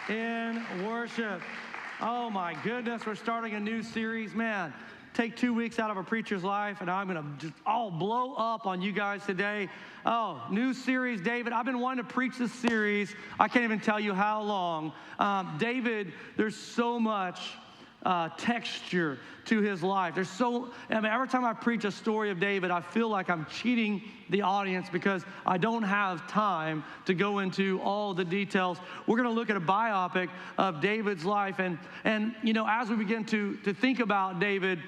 in worship. Oh my goodness, we're starting a new series. Man, take 2 weeks out of a preacher's life, and I'm going to just all blow up on you guys today. Oh, new series, David. I've been wanting to preach this series. I can't even tell you how long. David, there's so much texture to his life. Every time I preach a story of David, I feel like I'm cheating the audience because I don't have time to go into all the details. We're going to look at a biopic of David's life, and you know, as we begin to think about David,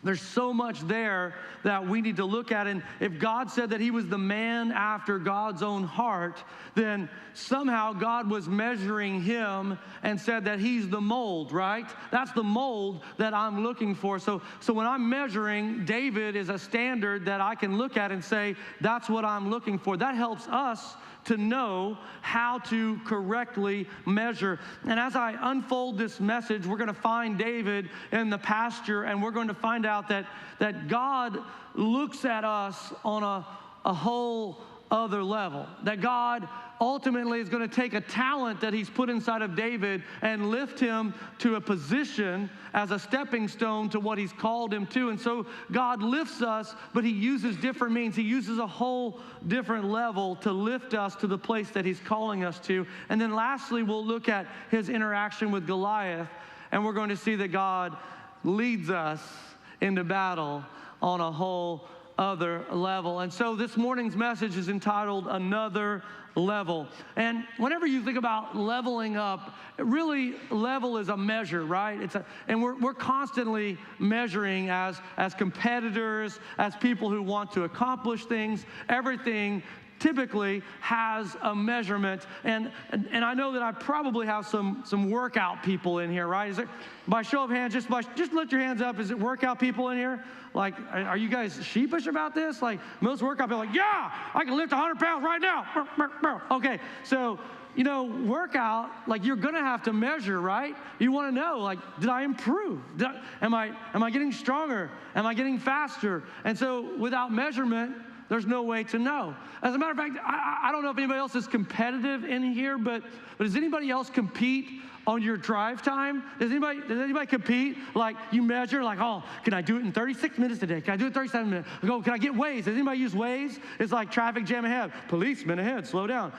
there's so much there that we need to look at. And if God said that he was the man after God's own heart, then somehow God was measuring him and said that he's the mold, right? That's the mold that I'm looking for. So when I'm measuring, David is a standard that I can look at and say, that's what I'm looking for. That helps us to know how to correctly measure. And as I unfold this message, we're going to find David in the pasture, and we're going to find out that God looks at us on a whole other level. That God ultimately is going to take a talent that he's put inside of David and lift him to a position as a stepping stone to what he's called him to. And so God lifts us, but he uses different means. He uses a whole different level to lift us to the place that he's calling us to. And then lastly, we'll look at his interaction with Goliath, and we're going to see that God leads us into battle on a whole other level. And so this morning's message is entitled Another Level. And whenever you think about leveling up, really level is a measure, right? And we're constantly measuring as competitors, as people who want to accomplish things. Everything typically has a measurement, and I know that I probably have some workout people in here, right? Is it, by show of hands, just let your hands up. Is it workout people in here? Like, are you guys sheepish about this? Like, most workout people are like, yeah, I can lift 100 pounds right now. Okay, so, you know, workout, like, you're gonna have to measure, right? You wanna know, like, did I improve? Am I getting stronger? Am I getting faster? And so without measurement, there's no way to know. As a matter of fact, I don't know if anybody else is competitive in here, but does anybody else compete on your drive time? Does anybody compete? Like, you measure, like, oh, can I do it in 36 minutes today? Can I do it in 37 minutes? Go, can I get Waze? Does anybody use Waze? It's like traffic jam ahead. Policeman ahead, slow down.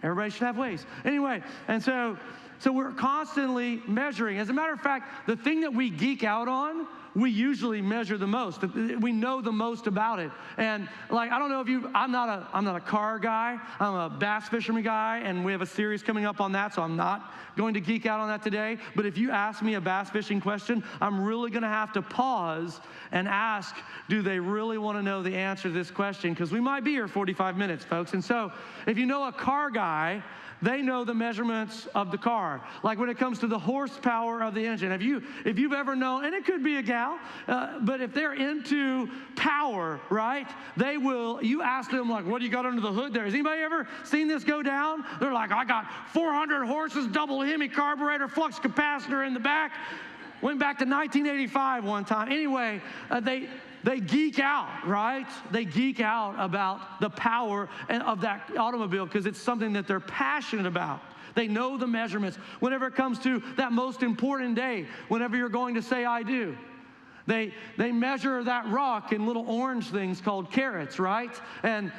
Everybody should have Waze. Anyway, and so we're constantly measuring. As a matter of fact, the thing that we geek out on, we usually measure the most. We know the most about it. And like, I don't know if I'm not a car guy. I'm a bass fisherman guy, and we have a series coming up on that, so I'm not going to geek out on that today. But if you ask me a bass fishing question, I'm really going to have to pause and ask, do they really want to know the answer to this question? Because we might be here 45 minutes, folks. And so if you know a car guy, they know the measurements of the car. Like when it comes to the horsepower of the engine. If you've ever known, and it could be a gal, but if they're into power, right, you ask them, like, what do you got under the hood there? Has anybody ever seen this go down? They're like, I got 400 horses, double Hemi carburetor, flux capacitor in the back. Went back to 1985 one time. Anyway, they geek out, right? They geek out about the power of that automobile because it's something that they're passionate about. They know the measurements. Whenever it comes to that most important day, whenever you're going to say I do, they measure that rock in little orange things called carats, right? And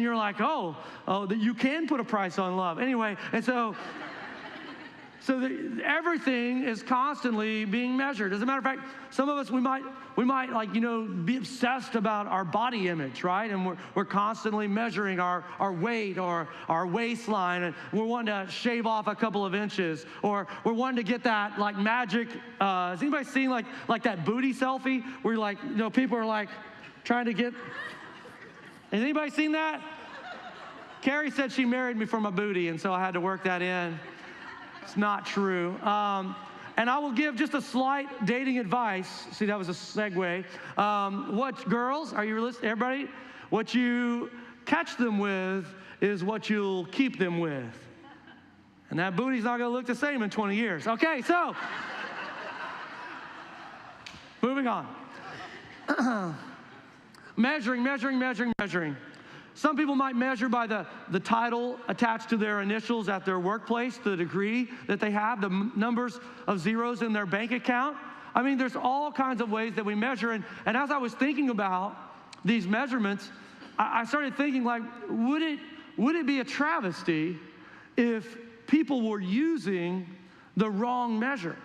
you're like, oh, that you can put a price on love. Anyway, and so everything is constantly being measured. As a matter of fact, some of us, we might like, you know, be obsessed about our body image, right? And we're constantly measuring our weight or our waistline, and we're wanting to shave off a couple of inches, or we're wanting to get that like magic. Has anybody seen like that booty selfie where you're like, you know, people are like trying to get? Has anybody seen that? Carrie said she married me for my booty, and so I had to work that in. It's not true. And I will give just a slight dating advice. See, that was a segue. What girls, are you listening, everybody? What you catch them with is what you'll keep them with. And that booty's not going to look the same in 20 years. Okay, so moving on. Measuring. Some people might measure by the title attached to their initials at their workplace, the degree that they have, the numbers of zeros in their bank account. I mean, there's all kinds of ways that we measure. And as I was thinking about these measurements, I started thinking, like, would it be a travesty if people were using the wrong measure?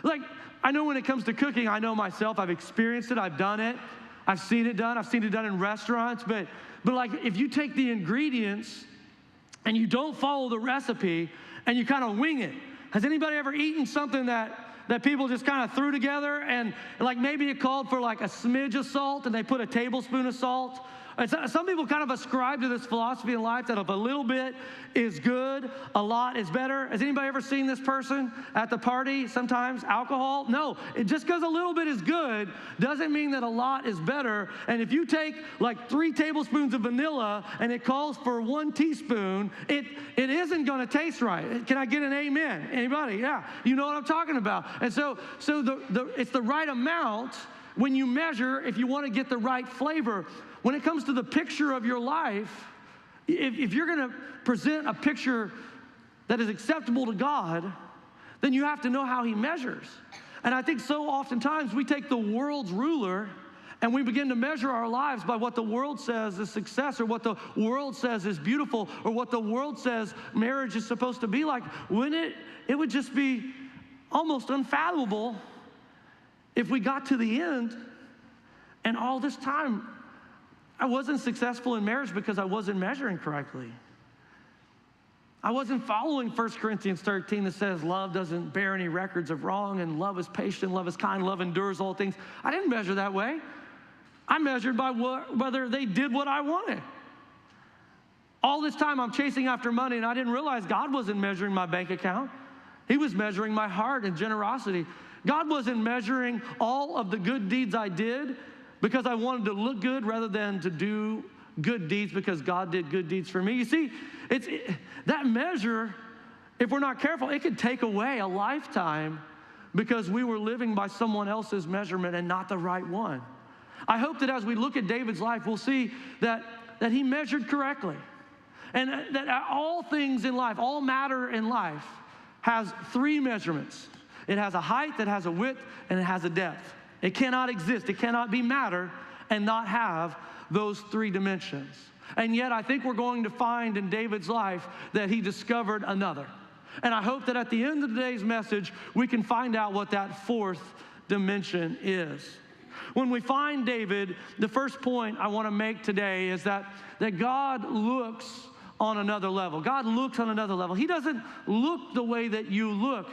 Like, I know when it comes to cooking, I know myself, I've experienced it, I've done it, I've seen it done in restaurants, but like, if you take the ingredients and you don't follow the recipe and you kind of wing it. Has anybody ever eaten something that people just kind of threw together, and like maybe it called for like a smidge of salt and they put a tablespoon of salt? And some people kind of ascribe to this philosophy in life that if a little bit is good, a lot is better. Has anybody ever seen this person at the party sometimes? Alcohol? No, just because a little bit is good doesn't mean that a lot is better. And if you take like 3 tablespoons of vanilla and it calls for 1 teaspoon, it isn't going to taste right. Can I get an amen? Anybody? Yeah, you know what I'm talking about. And so it's the right amount when you measure if you want to get the right flavor. When it comes to the picture of your life, if you're going to present a picture that is acceptable to God, then you have to know how he measures. And I think so oftentimes we take the world's ruler and we begin to measure our lives by what the world says is success, or what the world says is beautiful, or what the world says marriage is supposed to be like. Wouldn't it would just be almost unfathomable if we got to the end and all this time I wasn't successful in marriage because I wasn't measuring correctly. I wasn't following 1 Corinthians 13 that says love doesn't bear any records of wrong, and love is patient, love is kind, love endures all things. I didn't measure that way. I measured by whether they did what I wanted. All this time I'm chasing after money, and I didn't realize God wasn't measuring my bank account. He was measuring my heart and generosity. God wasn't measuring all of the good deeds I did because I wanted to look good rather than to do good deeds because God did good deeds for me. You see, that measure, if we're not careful, it could take away a lifetime because we were living by someone else's measurement and not the right one. I hope that as we look at David's life, we'll see that he measured correctly. And that all things in life, all matter in life, has 3 measurements. It has a height, it has a width, and it has a depth. It cannot exist. It cannot be matter and not have those 3 dimensions. And yet I think we're going to find in David's life that he discovered another. And I hope that at the end of today's message, we can find out what that 4th dimension is. When we find David, the first point I want to make today is that God looks on another level. God looks on another level. He doesn't look the way that you look.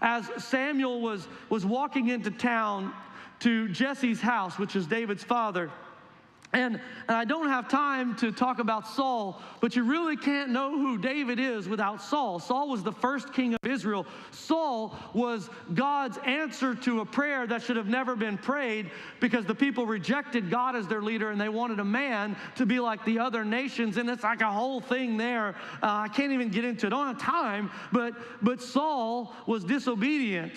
As Samuel was walking into town to Jesse's house, which is David's father. And I don't have time to talk about Saul, but you really can't know who David is without Saul. Saul was the first king of Israel. Saul was God's answer to a prayer that should have never been prayed because the people rejected God as their leader and they wanted a man to be like the other nations. And it's like a whole thing there. I can't even get into it. I don't have time, but Saul was disobedient.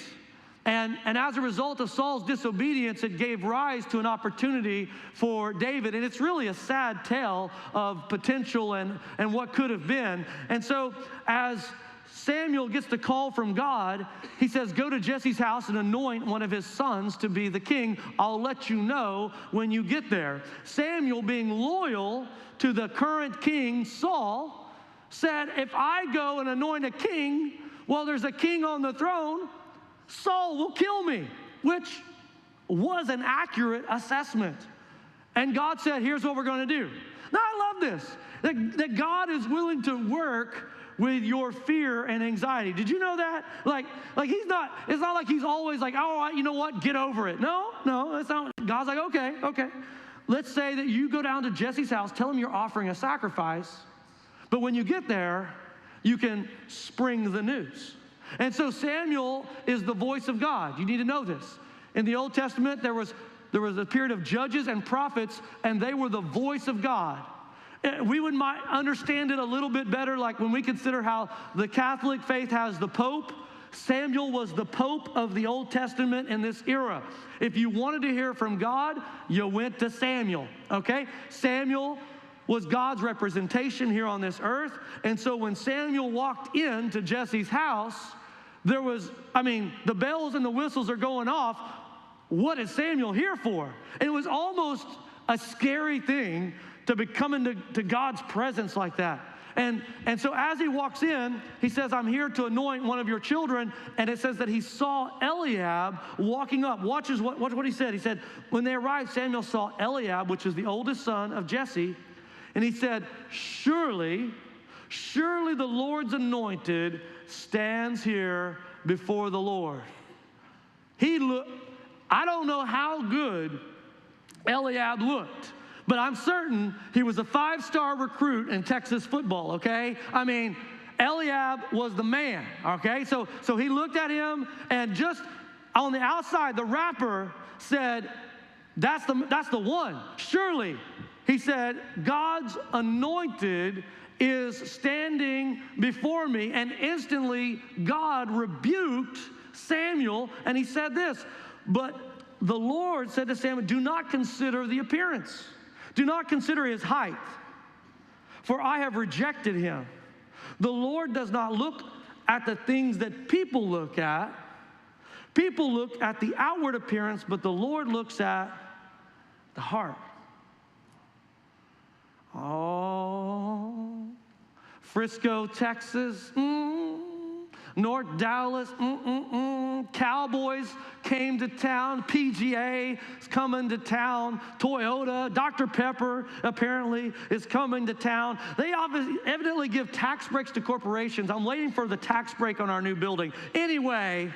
And as a result of Saul's disobedience, it gave rise to an opportunity for David. And it's really a sad tale of potential and what could have been. And so as Samuel gets the call from God, he says, go to Jesse's house and anoint one of his sons to be the king. I'll let you know when you get there. Samuel, being loyal to the current king, Saul, said, if I go and anoint a king while there's a king on the throne, Saul will kill me, which was an accurate assessment. And God said, here's what we're going to do. Now, I love this, that God is willing to work with your fear and anxiety. Did you know that? Like it's not like he's always like, oh, you know what, get over it. No, that's not. God's like, okay. Let's say that you go down to Jesse's house, tell him you're offering a sacrifice, but when you get there, you can spring the news. And so Samuel is the voice of God. You need to know this. In the Old Testament, there was a period of judges and prophets, and they were the voice of God. We might understand it a little bit better, like when we consider how the Catholic faith has the Pope. Samuel was the Pope of the Old Testament in this era. If you wanted to hear from God, you went to Samuel, okay? Samuel was God's representation here on this earth. And so when Samuel walked into Jesse's house, there was, the bells and the whistles are going off. What is Samuel here for? And it was almost a scary thing to be coming to God's presence like that. And so as he walks in, he says, I'm here to anoint one of your children. And it says that he saw Eliab walking up. Watch what he said. He said, when they arrived, Samuel saw Eliab, which is the oldest son of Jesse. And he said, surely the Lord's anointed stands here before the Lord. I don't know how good Eliab looked, but I'm certain he was a 5-star recruit in Texas football, okay? Eliab was the man, okay? So he looked at him, and just on the outside, the rapper said, that's the one. Surely, he said, God's anointed is standing before me. And instantly, God rebuked Samuel, and he said this, but the Lord said to Samuel, do not consider the appearance. Do not consider his height, for I have rejected him. The Lord does not look at the things that people look at. People look at the outward appearance, but the Lord looks at the heart. Oh, Frisco, Texas, North Dallas, Cowboys came to town. PGA is coming to town. Toyota, Dr. Pepper apparently is coming to town. They evidently give tax breaks to corporations. I'm waiting for the tax break on our new building. Anyway,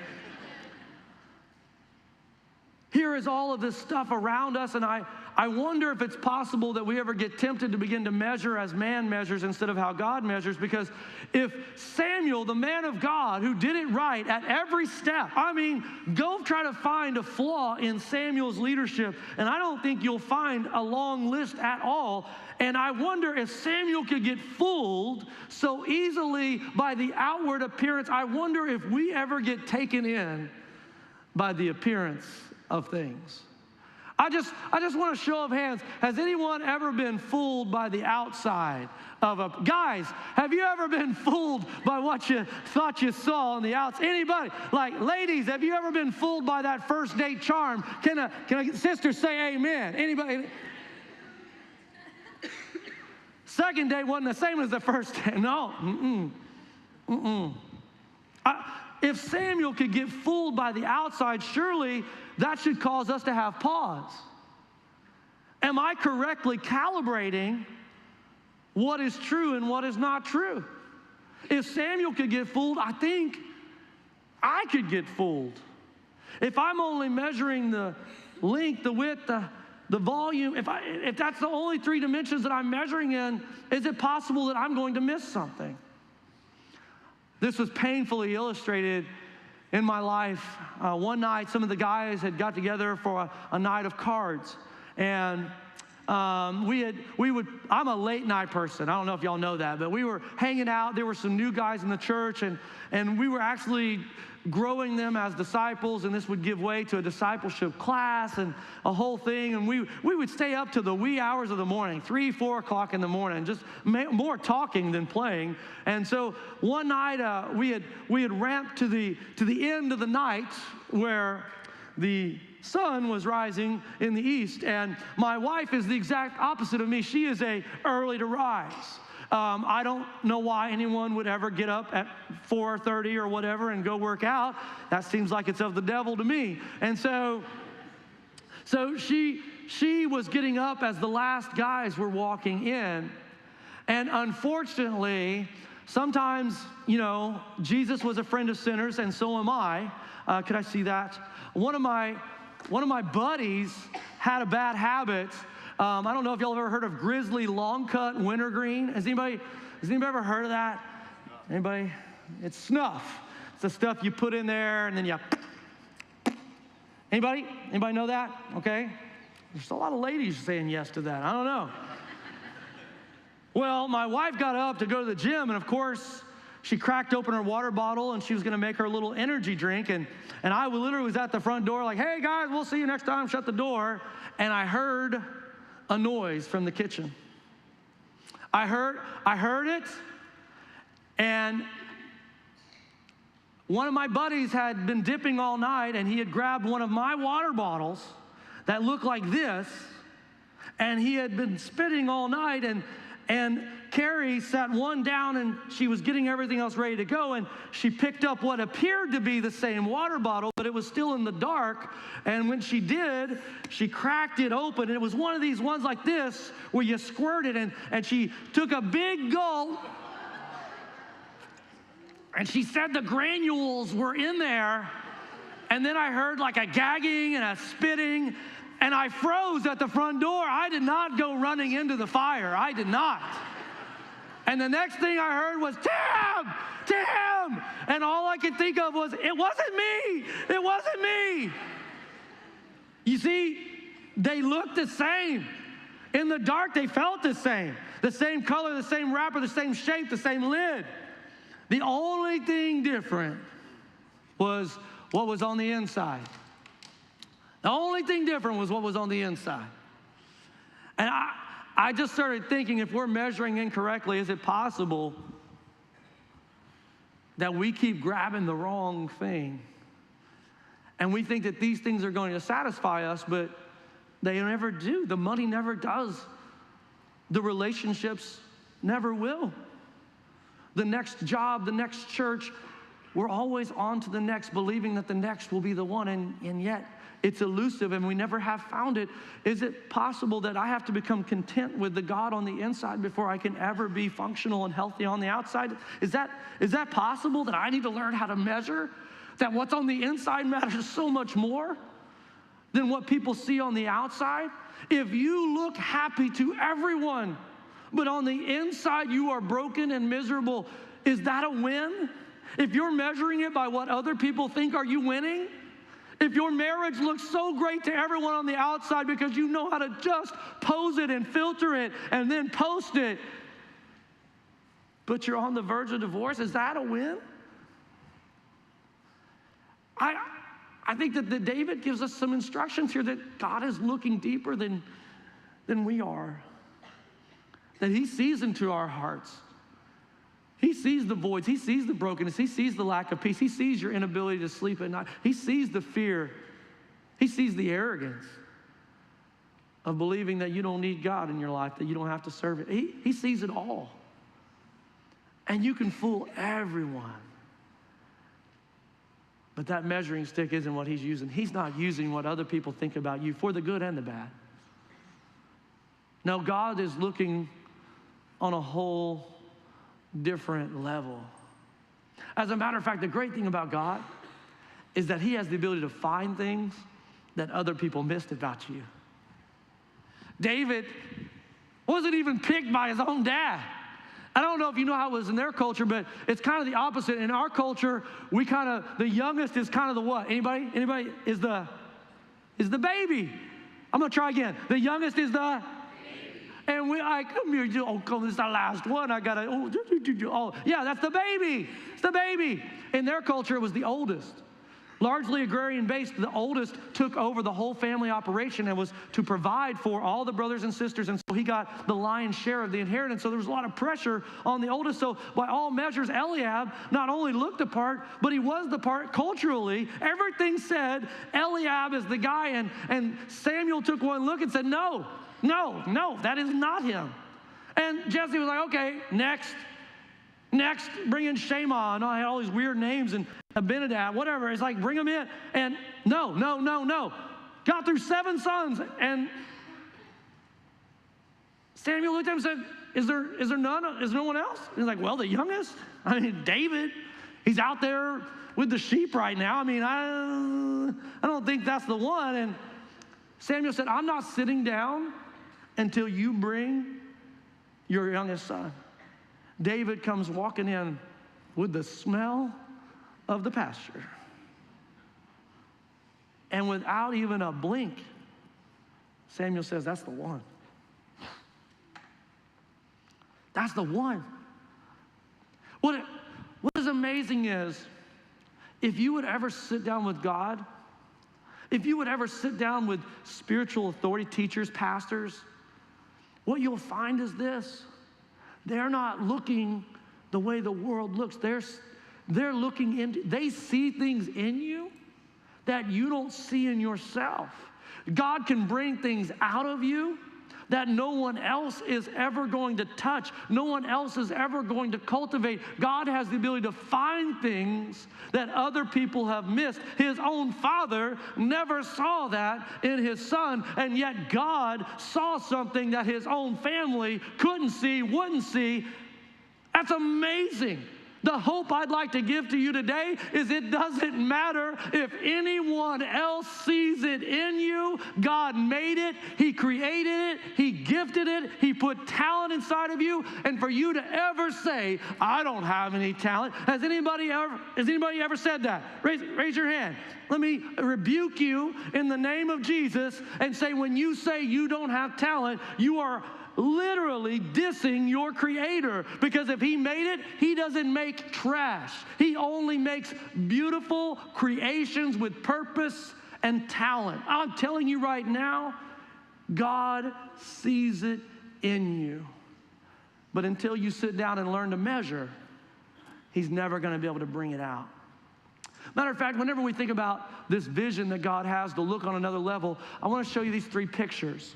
here is all of this stuff around us, and I wonder if it's possible that we ever get tempted to begin to measure as man measures instead of how God measures, because if Samuel, the man of God, who did it right at every step, go try to find a flaw in Samuel's leadership, and I don't think you'll find a long list at all. And I wonder if Samuel could get fooled so easily by the outward appearance. I wonder if we ever get taken in by the appearance of things. I just want a show of hands. Has anyone ever been fooled by the outside of a... Guys, have you ever been fooled by what you thought you saw on the outside? Anybody? Like, ladies, have you ever been fooled by that first date charm? Can a sister say amen? Anybody? Second date wasn't the same as the first date. No. If Samuel could get fooled by the outside, surely that should cause us to have pause. Am I correctly calibrating what is true and what is not true? If Samuel could get fooled, I think I could get fooled. If I'm only measuring the length, the width, the volume, if that's the only 3 dimensions that I'm measuring in, is it possible that I'm going to miss something? This was painfully illustrated in my life. One night, some of the guys had got together for a night of cards. And I'm a late night person. I don't know if y'all know that, but we were hanging out. There were some new guys in the church, and we were actually growing them as disciples, and this would give way to a discipleship class and a whole thing. And we would stay up to the wee hours of the morning, 3, 4 o'clock in the morning, just more talking than playing. And so one night we had ramped to the end of the night where the sun was rising in the east, and my wife is the exact opposite of me. She is a early to rise. I don't know why anyone would ever get up at 4:30 or whatever and go work out. That seems like it's of the devil to me. And so she was getting up as the last guys were walking in. And unfortunately, sometimes, Jesus was a friend of sinners, and so am I. Could I see that? One of my buddies had a bad habit. I don't know if y'all have ever heard of grizzly long cut wintergreen. Has anybody ever heard of that? Anybody? It's snuff. It's the stuff you put in there and then you... Anybody know that? Okay. There's a lot of ladies saying yes to that. I don't know. Well, my wife got up to go to the gym, and of course, she cracked open her water bottle, and she was going to make her little energy drink, and I literally was at the front door like, hey, guys, we'll see you next time. Shut the door. And I heard a noise from the kitchen. I heard it, and one of my buddies had been dipping all night, and he had grabbed one of my water bottles that looked like this, and he had been spitting all night, and Carrie sat one down, and she was getting everything else ready to go, and she picked up what appeared to be the same water bottle, but it was still in the dark, and when she did, she cracked it open, and it was one of these ones like this where you squirt it, and she took a big gulp, and she said the granules were in there, and then I heard like a gagging and a spitting, and I froze at the front door. I did not go running into the fire. I did not. And the next thing I heard was, Tim! Tim! And all I could think of was, it wasn't me! It wasn't me! You see, they looked the same. In the dark, they felt the same. The same color, the same wrapper, the same shape, the same lid. The only thing different was what was on the inside. The only thing different was what was on the inside. And I just started thinking, if we're measuring incorrectly, is it possible that we keep grabbing the wrong thing? And we think that these things are going to satisfy us, but they never do. The money never does. The relationships never will. The next job, the next church, we're always on to the next, believing that the next will be the one, and yet it's elusive and we never have found it. Is it possible that I have to become content with the God on the inside before I can ever be functional and healthy on the outside? Is that possible, that I need to learn how to measure? That what's on the inside matters so much more than what people see on the outside? If you look happy to everyone, but on the inside you are broken and miserable, is that a win? If you're measuring it by what other people think, are you winning? If your marriage looks so great to everyone on the outside because you know how to just pose it and filter it and then post it, but you're on the verge of divorce, is that a win? I think that David gives us some instructions here that God is looking deeper than we are. That he sees into our hearts. He sees the voids. He sees the brokenness. He sees the lack of peace. He sees your inability to sleep at night. He sees the fear. He sees the arrogance of believing that you don't need God in your life, that you don't have to serve it. He sees it all. And you can fool everyone. But that measuring stick isn't what he's using. He's not using what other people think about you, for the good and the bad. No, God is looking on a whole different level. As a matter of fact, the great thing about God is that he has the ability to find things that other people missed about you. David wasn't even picked by his own dad. I don't know if you know how it was in their culture, but it's kind of the opposite. In our culture, the youngest is kind of the what? Anybody? Anybody is the baby. I'm going to try again. The youngest is the and come here, this is the last one. I got to, yeah, that's the baby. It's the baby. In their culture, it was the oldest. Largely agrarian-based, the oldest took over the whole family operation and was to provide for all the brothers and sisters, and so he got the lion's share of the inheritance. So there was a lot of pressure on the oldest. So by all measures, Eliab not only looked the part, but he was the part culturally. Everything said Eliab is the guy, and Samuel took one look and said, no, that is not him. And Jesse was like, okay, next, bring in Shema. And I had all these weird names, and Abinadab, whatever. It's like, bring him in. And no. Got through 7 sons. And Samuel looked at him and said, is there no one else? And he's like, well, the youngest. I mean, David, he's out there with the sheep right now. I mean, I don't think that's the one. And Samuel said, I'm not sitting down until you bring your youngest son. David comes walking in with the smell of the pasture. And without even a blink, Samuel says, that's the one. That's the one. What is amazing is, if you would ever sit down with God, if you would ever sit down with spiritual authority, teachers, pastors, what you'll find is this, They're not looking the way the world looks. They're looking into, they see things in you that you don't see in yourself. God can bring things out of you that no one else is ever going to touch. No one else is ever going to cultivate. God has the ability to find things that other people have missed. His own Father never saw that in his Son, and yet God saw something that his own family couldn't see, wouldn't see. That's amazing. The hope I'd like to give to you today is it doesn't matter if anyone else sees it in you. God made it. He created it. He gifted it. He put talent inside of you. And for you to ever say, I don't have any talent. Has anybody ever said that? Raise your hand. Let me rebuke you in the name of Jesus and say, when you say you don't have talent, you are literally dissing your Creator, because if he made it, he doesn't make trash. He only makes beautiful creations with purpose and talent. I'm telling you right now, God sees it in you. But until you sit down and learn to measure, he's never going to be able to bring it out. Matter of fact, whenever we think about this vision that God has to look on another level, I want to show you these three pictures.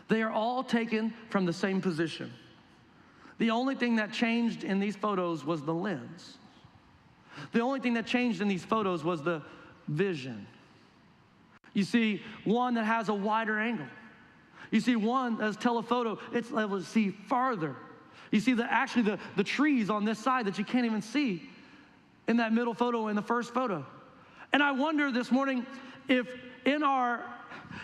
They are all taken from the same position. The only thing that changed in these photos was the lens. The only thing that changed in these photos was the vision. You see one that has a wider angle. You see one that's telephoto, it's able to see farther. You see the trees on this side that you can't even see in that middle photo, in the first photo. And I wonder this morning if in our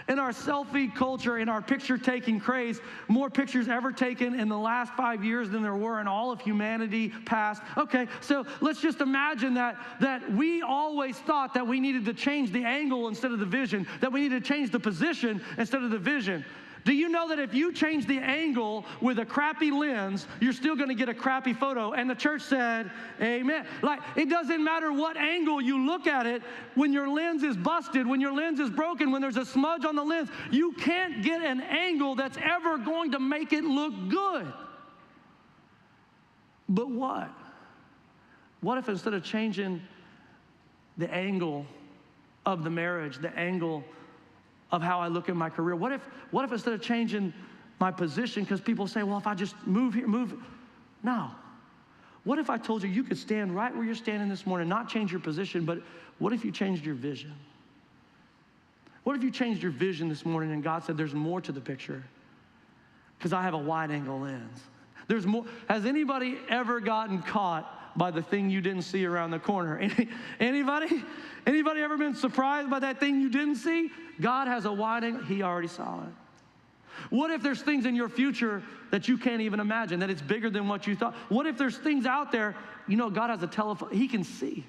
selfie culture, in our picture-taking craze, more pictures ever taken in the last 5 years than there were in all of humanity past. Okay, so let's just imagine that we always thought that we needed to change the angle instead of the vision, that we needed to change the position instead of the vision. Do you know that if you change the angle with a crappy lens, you're still going to get a crappy photo? And the church said, amen. Like, it doesn't matter what angle you look at it, when your lens is busted, when your lens is broken, when there's a smudge on the lens, you can't get an angle that's ever going to make it look good. But what? What if instead of changing the angle of the marriage, the angle of how I look at my career, what if instead of changing my position, because people say, well, if I just move here, no. What if I told you you could stand right where you're standing this morning, not change your position, but what if you changed your vision? What if you changed your vision this morning and God said there's more to the picture? Because I have a wide angle lens. There's more. Has anybody ever gotten caught by the thing you didn't see around the corner? Anybody? Anybody ever been surprised by that thing you didn't see? God has a wide angle. He already saw it. What if there's things in your future that you can't even imagine, that it's bigger than what you thought? What if there's things out there, God has a telephone, he can see.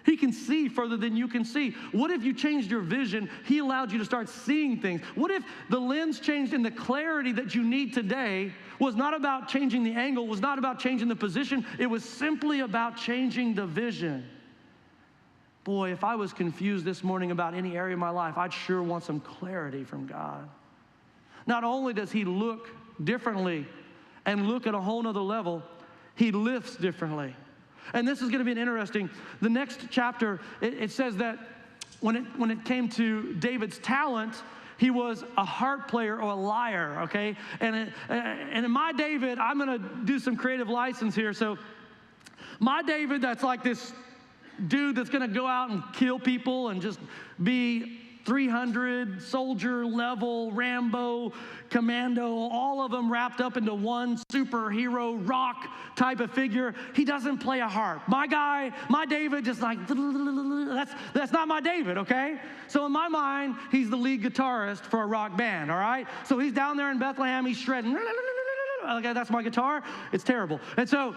He can see further than you can see. What if you changed your vision? He allowed you to start seeing things. What if the lens changed and the clarity that you need today was not about changing the angle, was not about changing the position, it was simply about changing the vision? Boy, if I was confused this morning about any area of my life, I'd sure want some clarity from God. Not only does he look differently and look at a whole nother level, he lifts differently. And this is going to be interesting. The next chapter, it says that when it came to David's talent, he was a harp player or a lyre, okay? And in my David, I'm going to do some creative license here. So my David, that's like this dude that's going to go out and kill people and just be 300 soldier level, Rambo, Commando, all of them wrapped up into one superhero rock type of figure. He doesn't play a harp. My guy, my David, just like, that's not my David, okay? So in my mind, he's the lead guitarist for a rock band, all right? So he's down there in Bethlehem, he's shredding. Okay, that's my guitar. It's terrible. And so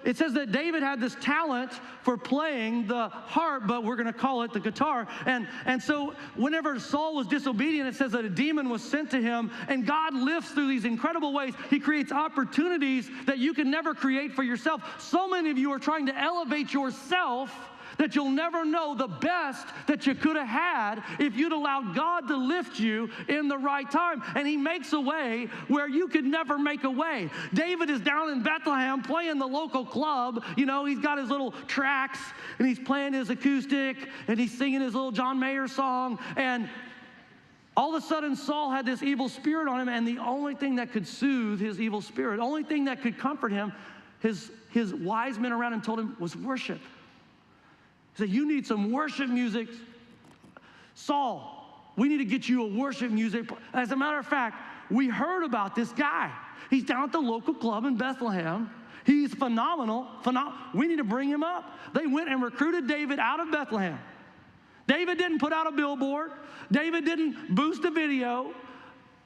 it says that David had this talent for playing the harp, but we're going to call it the guitar. And so whenever Saul was disobedient, it says that a demon was sent to him, and God lifts through these incredible ways. He creates opportunities that you can never create for yourself. So many of you are trying to elevate yourself that you'll never know the best that you could have had if you'd allowed God to lift you in the right time. And he makes a way where you could never make a way. David is down in Bethlehem playing the local club. You know, he's got his little tracks, and he's playing his acoustic, and he's singing his little John Mayer song, and all of a sudden, Saul had this evil spirit on him, and the only thing that could soothe his evil spirit, the only thing that could comfort him, his wise men around him told him, was worship. He said, you need some worship music. Saul, we need to get you a worship music. As a matter of fact, we heard about this guy. He's down at the local club in Bethlehem. He's phenomenal. We need to bring him up. They went and recruited David out of Bethlehem. David didn't put out a billboard. David didn't boost a video.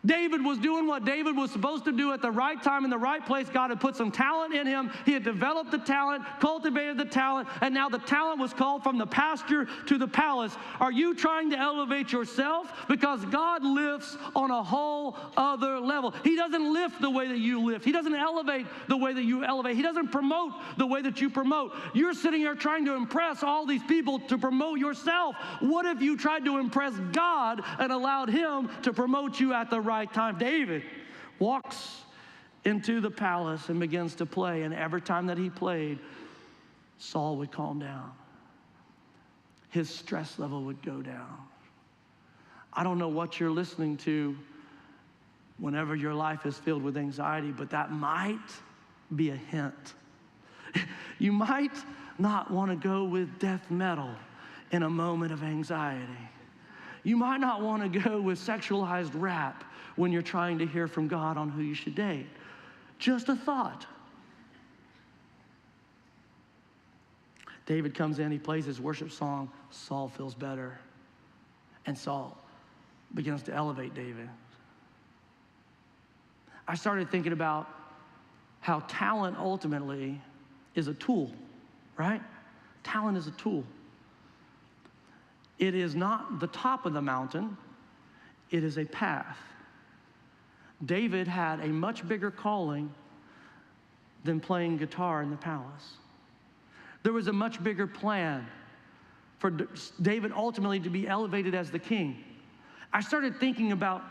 David was doing what David was supposed to do at the right time in the right place. God had put some talent in him. He had developed the talent, cultivated the talent, and now the talent was called from the pasture to the palace. Are you trying to elevate yourself? Because God lifts on a whole other level. He doesn't lift the way that you lift. He doesn't elevate the way that you elevate. He doesn't promote the way that you promote. You're sitting here trying to impress all these people to promote yourself. What if you tried to impress God and allowed him to promote you at the right time? David walks into the palace and begins to play, and every time that he played, Saul would calm down. His stress level would go down. I don't know what you're listening to whenever your life is filled with anxiety, but that might be a hint. You might not want to go with death metal in a moment of anxiety. You might not want to go with sexualized rap when you're trying to hear from God on who you should date. Just a thought. David comes in, he plays his worship song. Saul feels better. And Saul begins to elevate David. I started thinking about how talent ultimately is a tool, right? Talent is a tool. It is not the top of the mountain. It is a path. David had a much bigger calling than playing guitar in the palace. There was a much bigger plan for David ultimately to be elevated as the king. I started thinking about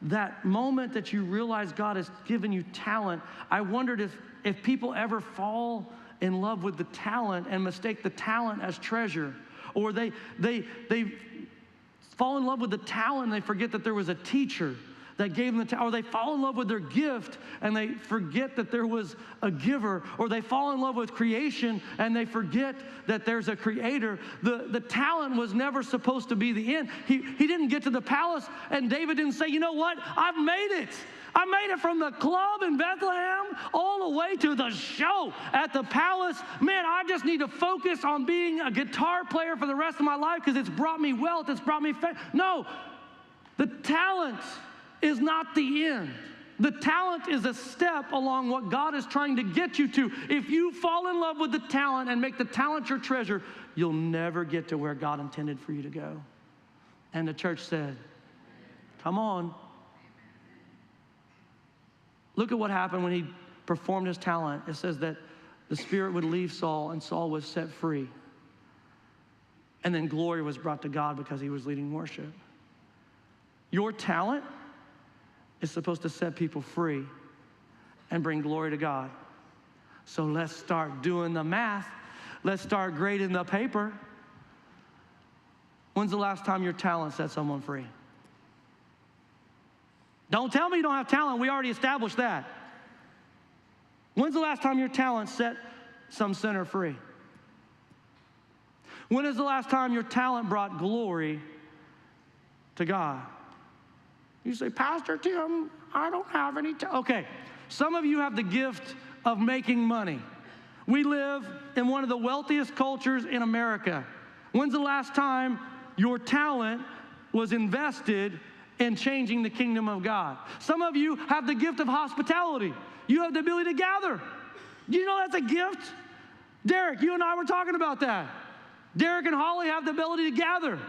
that moment that you realize God has given you talent. I wondered if people ever fall in love with the talent and mistake the talent as treasure. Or they fall in love with the talent and they forget that there was a teacher that gave them the talent. Or they fall in love with their gift and they forget that there was a giver. Or they fall in love with creation and they forget that there's a creator. The talent was never supposed to be the end. He didn't get to the palace and David didn't say, you know what, I've made it. I made it from the club in Bethlehem all the way to the show at the palace. Man, I just need to focus on being a guitar player for the rest of my life because it's brought me wealth, it's brought me fame. No, the talent is not the end. The talent is a step along what God is trying to get you to. If you fall in love with the talent and make the talent your treasure, you'll never get to where God intended for you to go. And the church said, come on. Look at what happened when he performed his talent. It says that the spirit would leave Saul and Saul was set free. And then glory was brought to God because he was leading worship. Your talent is supposed to set people free and bring glory to God. So let's start doing the math. Let's start grading the paper. When's the last time your talent set someone free? Don't tell me you don't have talent. We already established that. When's the last time your talent set some sinner free? When is the last time your talent brought glory to God? You say, Pastor Tim, I don't have any talent. Okay, some of you have the gift of making money. We live in one of the wealthiest cultures in America. When's the last time your talent was invested in changing the kingdom of God? Some of you have the gift of hospitality. You have the ability to gather. Do you know that's a gift? Derek, you and I were talking about that. Derek and Holly have the ability to gather.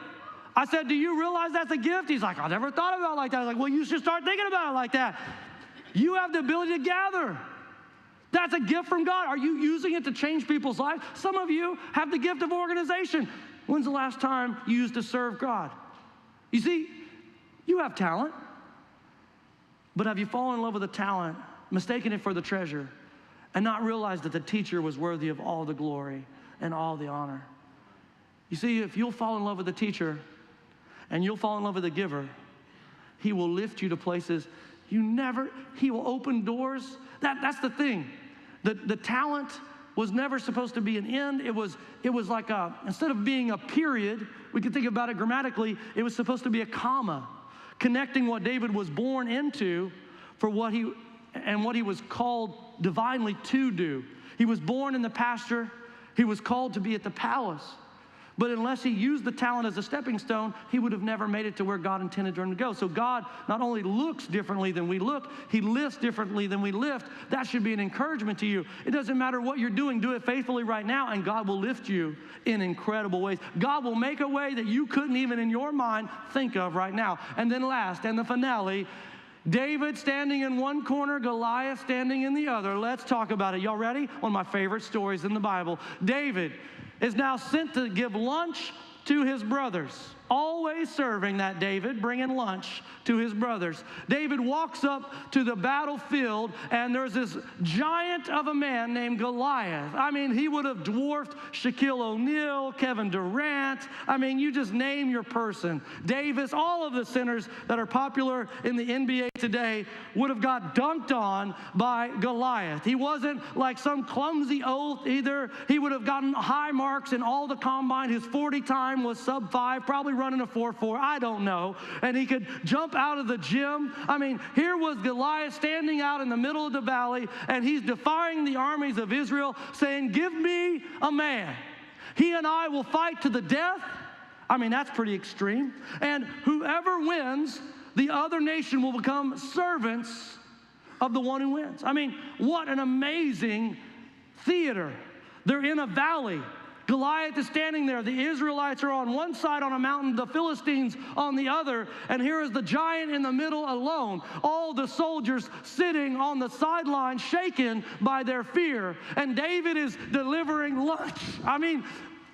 I said, do you realize that's a gift? He's like, I never thought about it like that. I was like, well, you should start thinking about it like that. You have the ability to gather. That's a gift from God. Are you using it to change people's lives? Some of you have the gift of organization. When's the last time you used to serve God? You see, you have talent, but have you fallen in love with the talent, mistaken it for the treasure, and not realized that the teacher was worthy of all the glory and all the honor? You see, if you'll fall in love with the teacher and you'll fall in love with the giver, he will lift you to places he will open doors. That's the thing. The talent was never supposed to be an end. It was like instead of being a period, we could think about it grammatically, it was supposed to be a comma, connecting what David was born into for what he was called divinely to do. He was born in the pasture. He was called to be at the palace. But unless he used the talent as a stepping stone, he would have never made it to where God intended for him to go. So God not only looks differently than we look, he lifts differently than we lift. That should be an encouragement to you. It doesn't matter what you're doing. Do it faithfully right now, and God will lift you in incredible ways. God will make a way that you couldn't even in your mind think of right now. And then last, and the finale, David standing in one corner, Goliath standing in the other. Let's talk about it. Y'all ready? One of my favorite stories in the Bible. David is now sent to give lunch to his brothers. Always serving that David, bringing lunch to his brothers. David walks up to the battlefield, and there's this giant of a man named Goliath. I mean, he would have dwarfed Shaquille O'Neal, Kevin Durant. I mean, you just name your person. Davis, all of the centers that are popular in the NBA today would have got dunked on by Goliath. He wasn't like some clumsy oaf either. He would have gotten high marks in all the combine. His 40 time was sub-5, probably running a 4.4, I don't know. And he could jump out of the gym. I mean, here was Goliath standing out in the middle of the valley, and he's defying the armies of Israel, saying, give me a man. He and I will fight to the death. I mean, that's pretty extreme. And whoever wins, the other nation will become servants of the one who wins. I mean, what an amazing theater. They're in a valley. Goliath is standing there. The Israelites are on one side on a mountain, the Philistines on the other, and here is the giant in the middle alone. All the soldiers sitting on the sideline, shaken by their fear. And David is delivering lunch. I mean,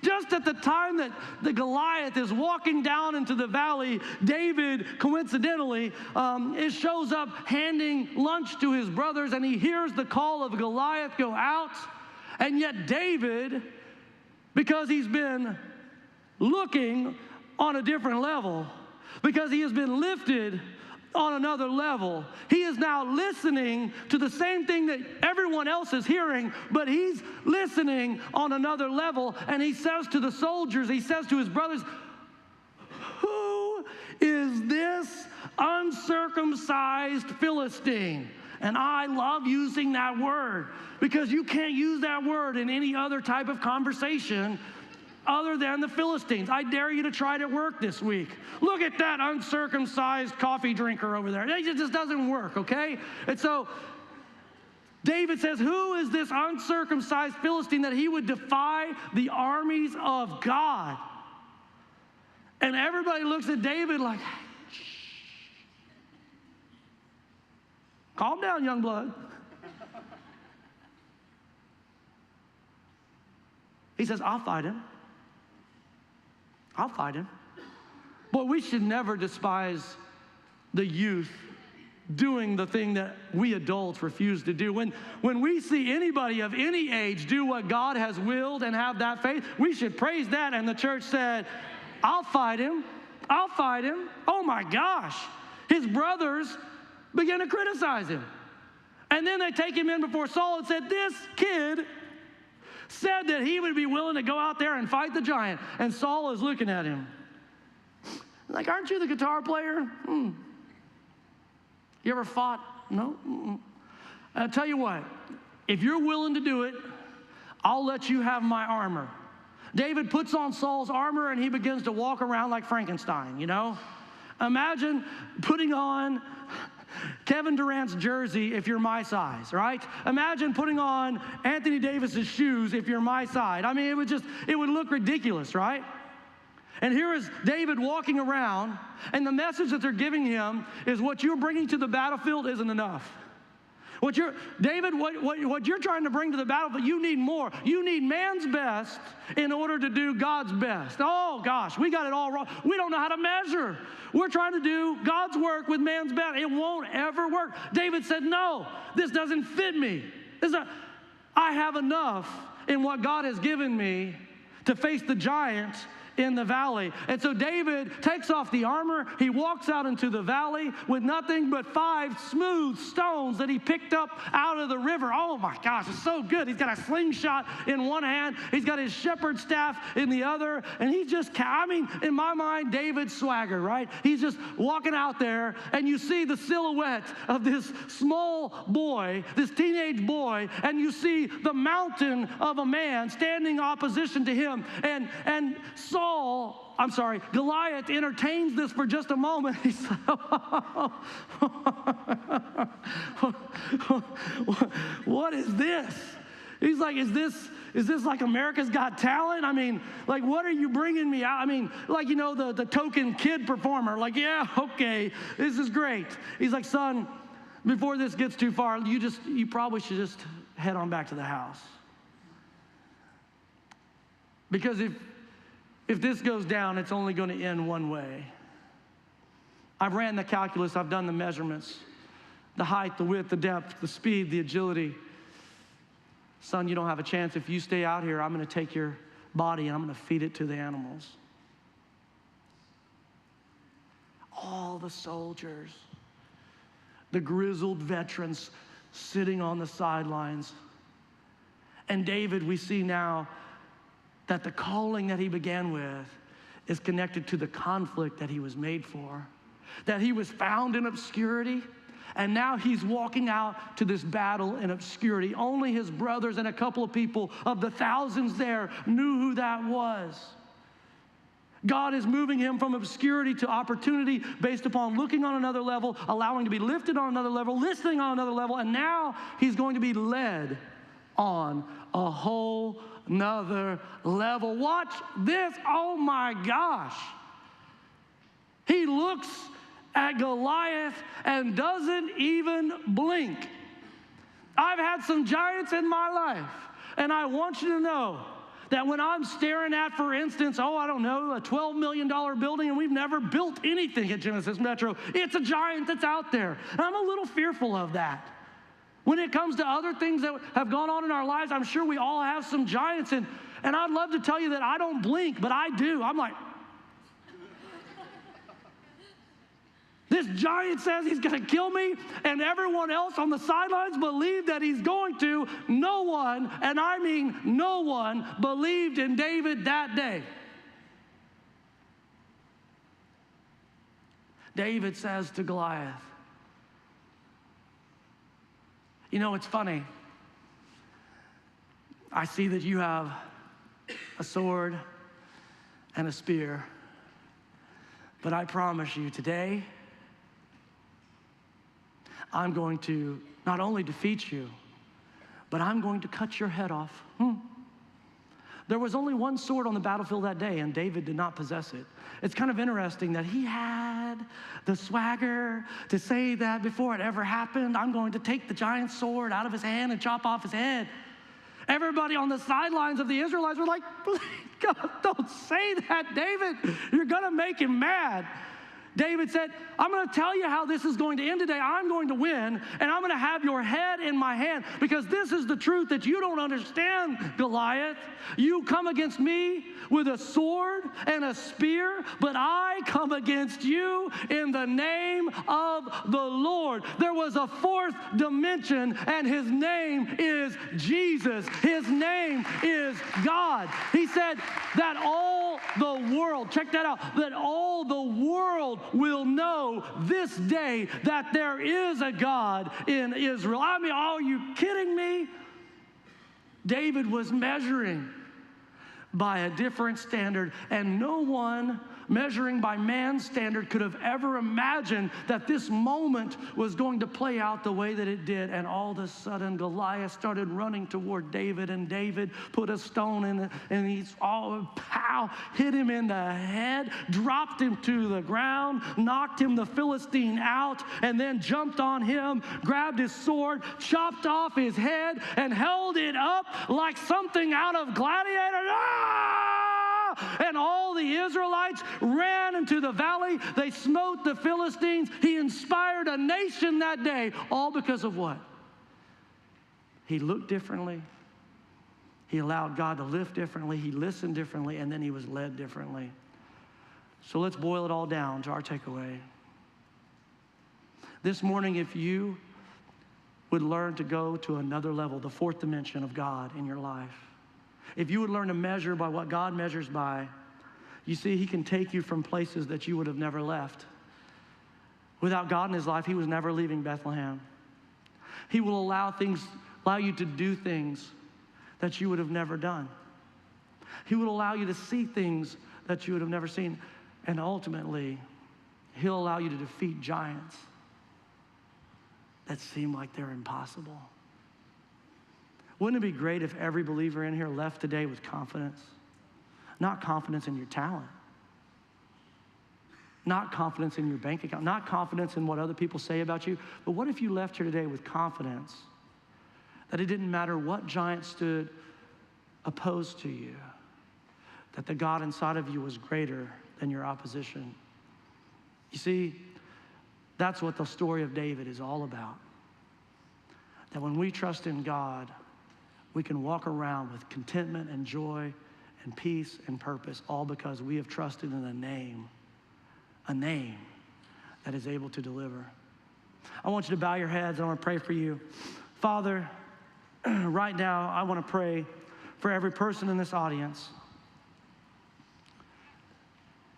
just at the time that the Goliath is walking down into the valley, David, coincidentally, it shows up handing lunch to his brothers, and he hears the call of Goliath go out. And yet David, because he's been looking on a different level, because he has been lifted on another level, he is now listening to the same thing that everyone else is hearing, but he's listening on another level, and he says to the soldiers, he says to his brothers, who is this uncircumcised Philistine? And I love using that word because you can't use that word in any other type of conversation other than the Philistines. I dare you to try it at work this week. Look at that uncircumcised coffee drinker over there. It just doesn't work, okay? And so David says, who is this uncircumcised Philistine that he would defy the armies of God? And everybody looks at David like, calm down, young blood. He says, I'll fight him. I'll fight him. But we should never despise the youth doing the thing that we adults refuse to do. When we see anybody of any age do what God has willed and have that faith, we should praise that. And the church said, I'll fight him. I'll fight him. Oh my gosh. His brothers began to criticize him. And then they take him in before Saul and said, this kid said that he would be willing to go out there and fight the giant. And Saul is looking at him like, aren't you the guitar player? You ever fought? No. I'll tell you what, if you're willing to do it, I'll let you have my armor. David puts on Saul's armor and he begins to walk around like Frankenstein, you know? Imagine putting on Kevin Durant's jersey if you're my size, right? Imagine putting on Anthony Davis's shoes if you're my size. I mean, it would look ridiculous, right? And here is David walking around, and the message that they're giving him is what you're bringing to the battlefield isn't enough. David, what you're trying to bring to the battlefield, you need more. You need man's best in order to do God's best. Oh, gosh, we got it all wrong. We don't know how to measure. We're trying to do God's work with man's best. It won't ever work. David said, no, this doesn't fit me. I have enough in what God has given me to face the giant in the valley. And so David takes off the armor. He walks out into the valley with nothing but 5 smooth stones that he picked up out of the river. Oh my gosh, it's so good. He's got a slingshot in one hand. He's got his shepherd's staff in the other. And he's just, in my mind, David's swagger, right? He's just walking out there, and you see the silhouette of this small boy, this teenage boy, and you see the mountain of a man standing opposition to him. And Goliath entertains this for just a moment. He's like, what is this? He's like, is this like America's Got Talent? I mean, like, what are you bringing me out? I mean, like, the token kid performer. Like, yeah, okay, this is great. He's like, son, before this gets too far, you probably should just head on back to the house. Because if this goes down, it's only going to end one way. I've ran the calculus. I've done the measurements. The height, the width, the depth, the speed, the agility. Son, you don't have a chance. If you stay out here, I'm going to take your body and I'm going to feed it to the animals. All the soldiers, the grizzled veterans sitting on the sidelines. And David, we see now that the calling that he began with is connected to the conflict that he was made for, that he was found in obscurity, and now he's walking out to this battle in obscurity. Only his brothers and a couple of people of the thousands there knew who that was. God is moving him from obscurity to opportunity based upon looking on another level, allowing to be lifted on another level, listening on another level, and now he's going to be led on a whole another level. Watch this. Oh my gosh. He looks at Goliath and doesn't even blink. I've had some giants in my life, and I want you to know that when I'm staring at, for instance, a $12 million building, and we've never built anything at Genesis Metro, it's a giant that's out there. And I'm a little fearful of that. When it comes to other things that have gone on in our lives, I'm sure we all have some giants. And I'd love to tell you that I don't blink, but I do. I'm like, this giant says he's going to kill me, and everyone else on the sidelines believe that he's going to. No one, and I mean no one, believed in David that day. David says to Goliath, it's funny. I see that you have a sword and a spear, but I promise you today, I'm going to not only defeat you, but I'm going to cut your head off. There was only one sword on the battlefield that day, and David did not possess it. It's kind of interesting that he had the swagger to say that before it ever happened, I'm going to take the giant sword out of his hand and chop off his head. Everybody on the sidelines of the Israelites were like, please, God, don't say that, David. You're going to make him mad. David said, I'm going to tell you how this is going to end today. I'm going to win, and I'm going to have your head in my hand, because this is the truth that you don't understand, Goliath. You come against me with a sword and a spear, but I come against you in the name of the Lord. There was a fourth dimension, and his name is Jesus. His name is God. He said that all the world, check that out, that all the world will know this day that there is a God in Israel. I mean, are you kidding me? David was measuring by a different standard, and no one measuring by man's standard could have ever imagined that this moment was going to play out the way that it did. And all of a sudden, Goliath started running toward David, and David put a stone in it, and he's all pow, hit him in the head, dropped him to the ground, knocked him, the Philistine, out, and then jumped on him, grabbed his sword, chopped off his head, and held it up like something out of Gladiator. And all the Israelites ran into the valley. They smote the Philistines. He inspired a nation that day, all because of what? He looked differently. He allowed God to lift differently. He listened differently, and then he was led differently. So let's boil it all down to our takeaway. This morning, if you would learn to go to another level, the fourth dimension of God in your life, if you would learn to measure by what God measures by, you see, he can take you from places that you would have never left. Without God in his life, he was never leaving Bethlehem. He will allow you to do things that you would have never done. He would allow you to see things that you would have never seen. And ultimately, he'll allow you to defeat giants that seem like they're impossible. Wouldn't it be great if every believer in here left today with confidence? Not confidence in your talent. Not confidence in your bank account. Not confidence in what other people say about you. But what if you left here today with confidence that it didn't matter what giant stood opposed to you, that the God inside of you was greater than your opposition? You see, that's what the story of David is all about. That when we trust in God, we can walk around with contentment and joy and peace and purpose, all because we have trusted in a name that is able to deliver. I want you to bow your heads. I want to pray for you. Father, right now, I want to pray for every person in this audience,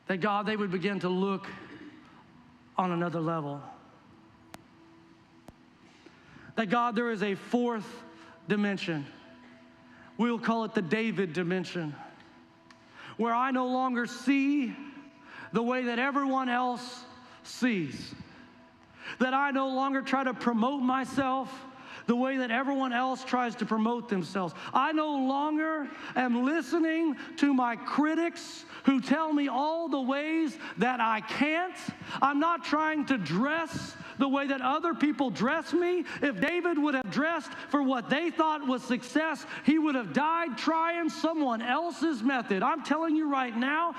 that God, they would begin to look on another level. That God, there is a fourth dimension. We'll call it the David dimension, where I no longer see the way that everyone else sees. That I no longer try to promote myself the way that everyone else tries to promote themselves. I no longer am listening to my critics who tell me all the ways that I can't. I'm not trying to dress the way that other people dress me. If David would have dressed for what they thought was success, he would have died trying someone else's method. I'm telling you right now,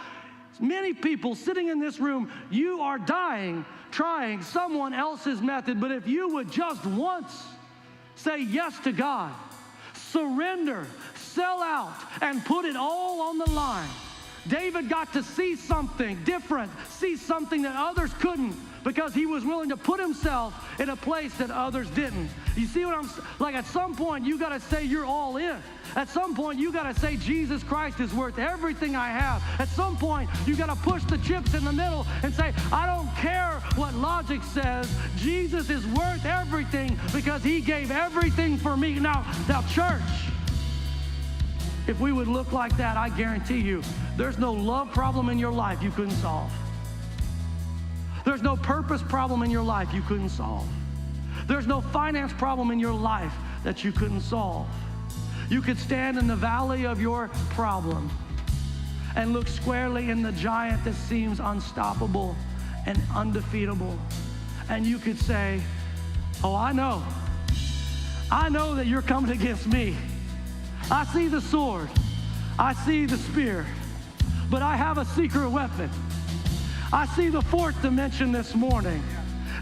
many people sitting in this room, you are dying trying someone else's method. But if you would just once say yes to God, surrender, sell out, and put it all on the line. David got to see something different, see something that others couldn't, because he was willing to put himself in a place that others didn't. You see what I'm like? At some point, you got to say you're all in. At some point, you got to say Jesus Christ is worth everything I have. At some point, you got to push the chips in the middle and say, I don't care what logic says. Jesus is worth everything because he gave everything for me. Now, church, if we would look like that, I guarantee you, there's no love problem in your life you couldn't solve. There's no purpose problem in your life you couldn't solve. There's no finance problem in your life that you couldn't solve. You could stand in the valley of your problem and look squarely in the giant that seems unstoppable and undefeatable. And you could say, oh, I know that you're coming against me. I see the sword, I see the spear, but I have a secret weapon. I see the fourth dimension this morning,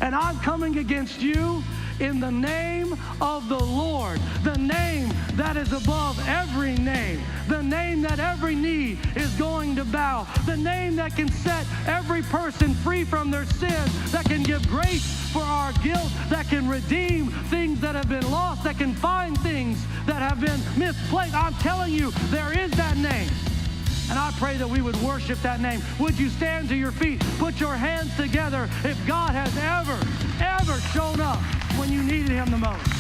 and I'm coming against you in the name of the Lord, the name that is above every name, the name that every knee is going to bow, the name that can set every person free from their sin, that can give grace for our guilt, that can redeem things that have been lost, that can find things that have been misplaced. I'm telling you, there is that name. And I pray that we would worship that name. Would you stand to your feet? Put your hands together if God has ever shown up when you needed him the most.